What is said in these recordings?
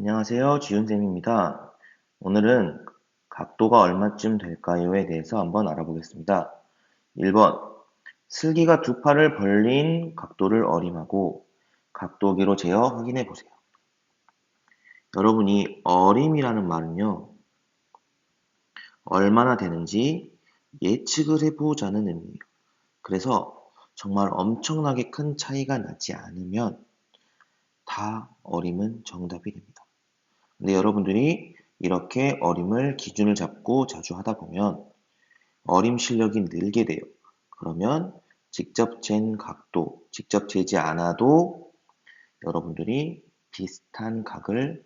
안녕하세요. 지훈쌤입니다. 오늘은 각도가 얼마쯤 될까요에 대해서 한번 알아보겠습니다. 1번, 슬기가 두 팔을 벌린 각도를 어림하고 각도기로 재어 확인해 보세요. 여러분이 어림이라는 말은요, 얼마나 되는지 예측을 해보자는 의미예요. 그래서 정말 엄청나게 큰 차이가 나지 않으면 다 어림은 정답이 됩니다. 근데 여러분들이 이렇게 어림을 기준을 잡고 자주 하다 보면 어림 실력이 늘게 돼요. 그러면 직접 잰 각도, 직접 재지 않아도 여러분들이 비슷한 각을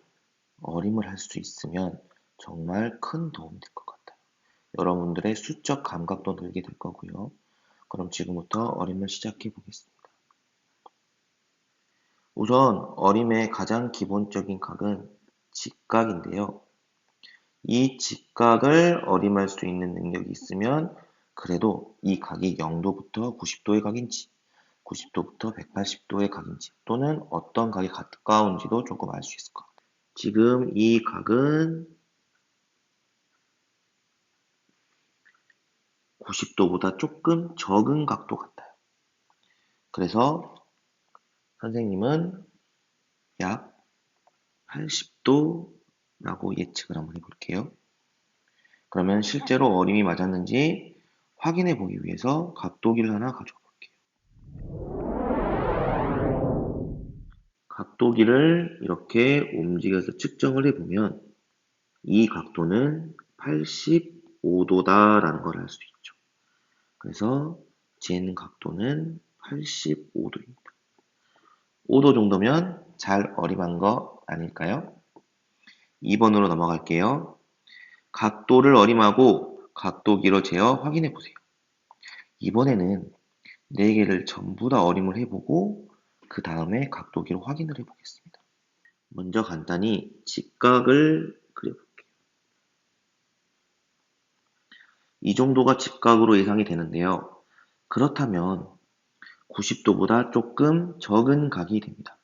어림을 할 수 있으면 정말 큰 도움이 될 것 같아요. 여러분들의 수적 감각도 늘게 될 거고요. 그럼 지금부터 어림을 시작해 보겠습니다. 우선 어림의 가장 기본적인 각은 직각인데요. 이 직각을 어림할 수 있는 능력이 있으면 그래도 이 각이 0도부터 90도의 각인지 90도부터 180도의 각인지 또는 어떤 각이 가까운지도 조금 알 수 있을 것 같아요. 지금 이 각은 90도보다 조금 적은 각도 같아요. 그래서 선생님은 약 80도라고 예측을 한번 해볼게요. 그러면 실제로 어림이 맞았는지 확인해 보기 위해서 각도기를 하나 가져와 볼게요. 각도기를 이렇게 움직여서 측정을 해보면 이 각도는 85도다라는 걸 알 수 있죠. 그래서 잰 각도는 85도입니다. 5도 정도면 잘 어림한 거 아닐까요? 2번으로 넘어갈게요. 각도를 어림하고 각도기로 재어 확인해 보세요. 이번에는 4개를 전부 다 어림을 해보고 그 다음에 각도기로 확인을 해보겠습니다. 먼저 간단히 직각을 그려볼게요. 이 정도가 직각으로 예상이 되는데요. 그렇다면 90도보다 조금 적은 각이 됩니다.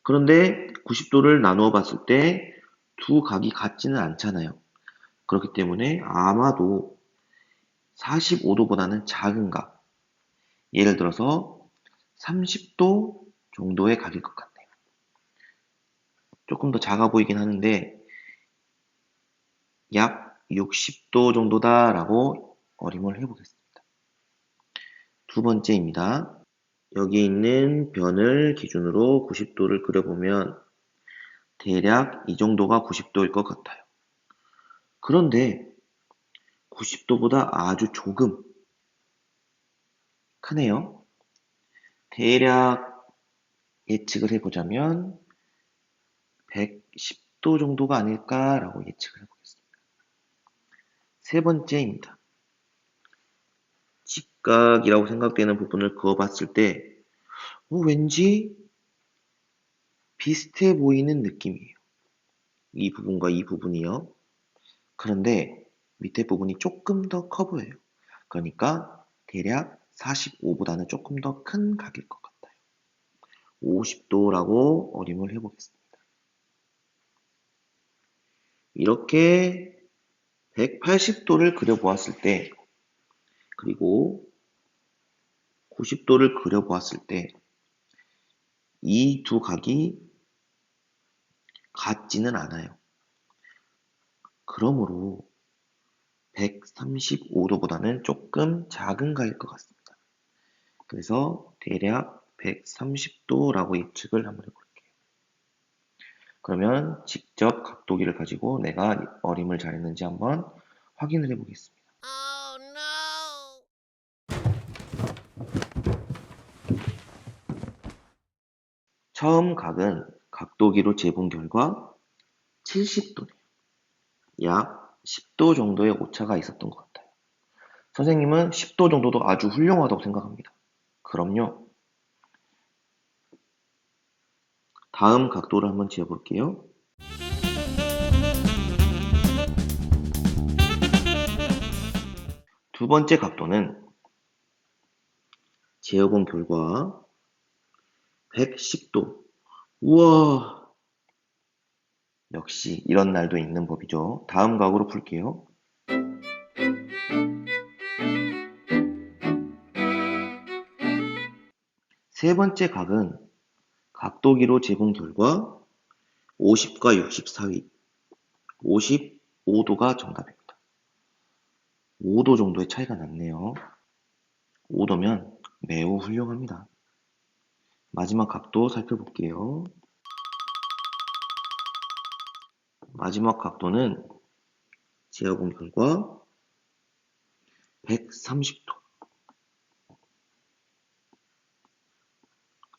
그런데 90도를 나누어 봤을 때 두 각이 같지는 않잖아요. 그렇기 때문에 아마도 45도보다는 작은 각, 예를 들어서 30도 정도의 각일 것 같네요. 조금 더 작아 보이긴 하는데 약 60도 정도다라고 어림을 해보겠습니다. 두 번째입니다. 여기 있는 변을 기준으로 90도를 그려보면 대략 이 정도가 90도일 것 같아요. 그런데 90도보다 아주 조금 크네요. 대략 예측을 해보자면 110도 정도가 아닐까라고 예측을 해보겠습니다. 세 번째입니다. 직각이라고 생각되는 부분을 그어봤을 때 왠지 비슷해 보이는 느낌이에요. 이 부분과 이 부분이요. 그런데 밑에 부분이 조금 더 커 보여요. 그러니까 대략 45보다는 조금 더 큰 각일 것 같아요. 50도라고 어림을 해보겠습니다. 이렇게 180도를 그려보았을 때 그리고 90도를 그려보았을 때 이 두 각이 같지는 않아요. 그러므로 135도보다는 조금 작은 각일 것 같습니다. 그래서 대략 130도라고 예측을 한번 해볼게요. 그러면 직접 각도기를 가지고 내가 어림을 잘했는지 한번 확인을 해보겠습니다. Oh, no. 처음 각은 각도기로 재본 결과 70도네요. 약 10도 정도의 오차가 있었던 것 같아요. 선생님은 10도 정도도 아주 훌륭하다고 생각합니다. 그럼요. 다음 각도를 한번 재볼게요. 두 번째 각도는 재어본 결과 110도. 우와! 역시 이런 날도 있는 법이죠. 다음 각으로 풀게요. 세 번째 각은 각도기로 재본 결과 50과 60 사이 55도가 정답입니다. 5도 정도의 차이가 났네요. 5도면 매우 훌륭합니다. 마지막 각도 살펴볼게요. 마지막 각도는 재어본 결과 130도.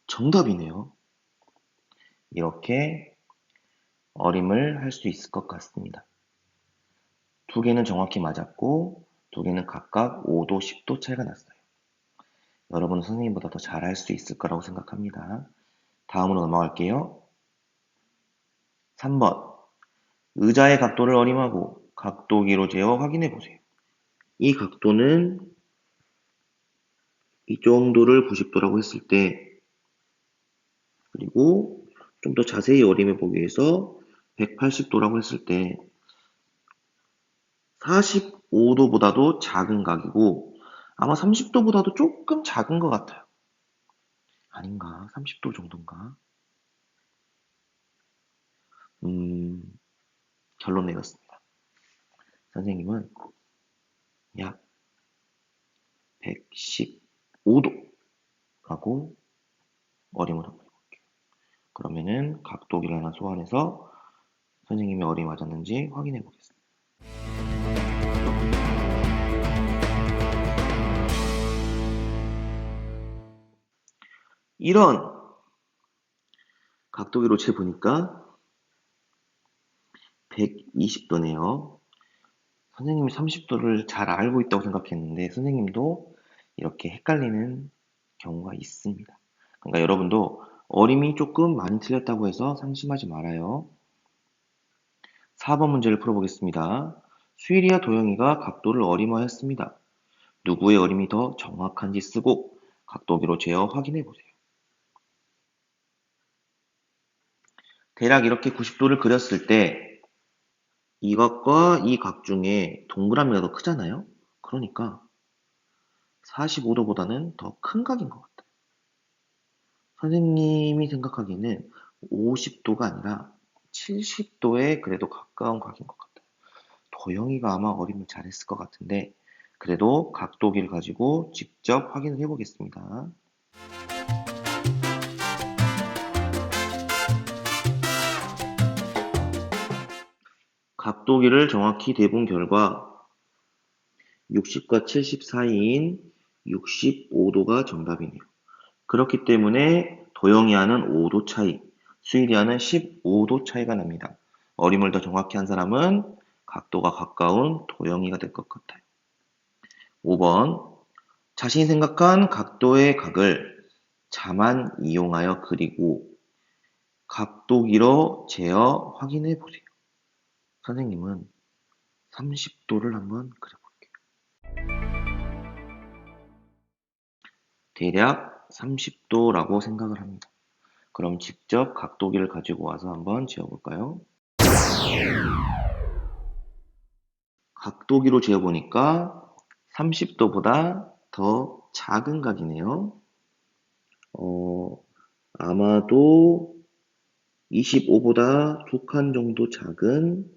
정답이네요. 이렇게 어림을 할 수 있을 것 같습니다. 두 개는 정확히 맞았고 두 개는 각각 5도, 10도 차이가 났어요. 여러분은 선생님보다 더 잘할 수 있을 거라고 생각합니다. 다음으로 넘어갈게요. 3번. 의자의 각도를 어림하고 각도기로 재어 확인해 보세요. 이 각도는 이 정도를 90도라고 했을 때, 그리고 좀 더 자세히 어림해 보기 위해서 180도라고 했을 때 45도보다도 작은 각이고 아마 30도보다도 조금 작은 것 같아요. 아닌가? 30도 정도인가? 결론 내렸습니다. 선생님은 약 115도라고 어림을 한번 해볼게요. 그러면은 각도기를 하나 소환해서 선생님이 어림이 맞았는지 확인해 보겠습니다. 이런 각도기로 재보니까 120도네요. 선생님이 30도를 잘 알고 있다고 생각했는데 선생님도 이렇게 헷갈리는 경우가 있습니다. 그러니까 여러분도 어림이 조금 많이 틀렸다고 해서 상심하지 말아요. 4번 문제를 풀어보겠습니다. 수일이와 도영이가 각도를 어림하였습니다. 누구의 어림이 더 정확한지 쓰고 각도기로 재어 확인해 보세요. 대략 이렇게 90도를 그렸을 때 이각과 이 각 중에 동그라미가 더 크잖아요. 그러니까 45도보다는 더 큰 각인 것 같아요. 선생님이 생각하기에는 50도가 아니라 70도에 그래도 가까운 각인 것 같아요. 도영이가 아마 어림을 잘했을 것 같은데 그래도 각도기를 가지고 직접 확인을 해보겠습니다. 각도기를 정확히 대본 결과 60과 70 사이인 65도가 정답이네요. 그렇기 때문에 도영이와는 5도 차이, 수일이와는 15도 차이가 납니다. 어림을 더 정확히 한 사람은 각도가 가까운 도영이가 될 것 같아요. 5번. 자신이 생각한 각도의 각을 자만 이용하여 그리고 각도기로 재어 확인해 보세요. 선생님은 30도를 한번 그려볼게요. 대략 30도라고 생각을 합니다. 그럼 직접 각도기를 가지고 와서 한번 재어볼까요? 각도기로 재어보니까 30도보다 더 작은 각이네요. 아마도 25보다 2칸 정도 작은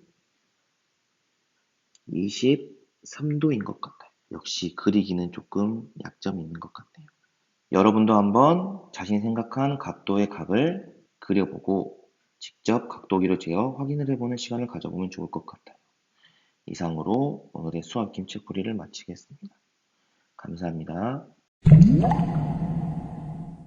23도인 것 같아요. 역시 그리기는 조금 약점이 있는 것 같네요. 여러분도 한번 자신이 생각한 각도의 각을 그려보고 직접 각도기로 재어 확인을 해보는 시간을 가져보면 좋을 것 같아요. 이상으로 오늘의 수학 김치풀이를 마치겠습니다. 감사합니다.